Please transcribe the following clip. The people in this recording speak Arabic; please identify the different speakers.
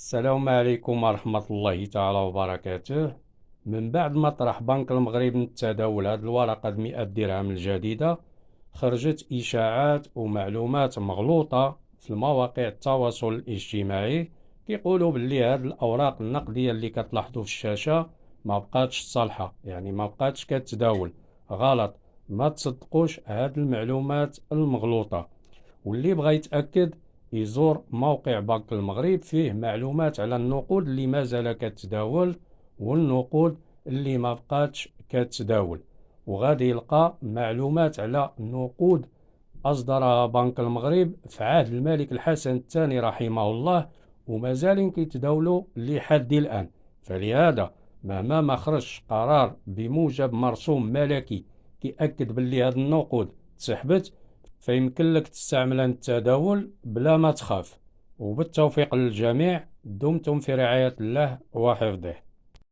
Speaker 1: السلام عليكم ورحمة الله تعالى وبركاته. من بعد ما طرح بنك المغرب من التداول هذه الورقة 100 درهم الجديدة، خرجت إشاعات ومعلومات مغلوطة في المواقع التواصل الاجتماعي. كيقولوا باللي هاد الأوراق النقدية اللي كتلاحظوا في الشاشة ما بقاتش صالحة، يعني ما بقاتش كتداول. غلط، ما تصدقوش هاد المعلومات المغلوطة. واللي بغى يتأكد يزور موقع بنك المغرب، فيه معلومات على النقود اللي ما زال كتداول والنقود اللي ما بقاتش كتداول. وغادي يلقى معلومات على نقود أصدرها بنك المغرب في عهد الملك الحسن الثاني رحمه الله، ومازالين كيتداولوا لحد الآن. فلهذا مهما ما خرج قرار بموجب مرسوم ملكي كيأكد باللي هذه النقود تسحبت، فيمكن لك تستعمل التداول بلا ما تخاف. وبالتوفيق للجميع، دمتم في رعاية الله وحفظه.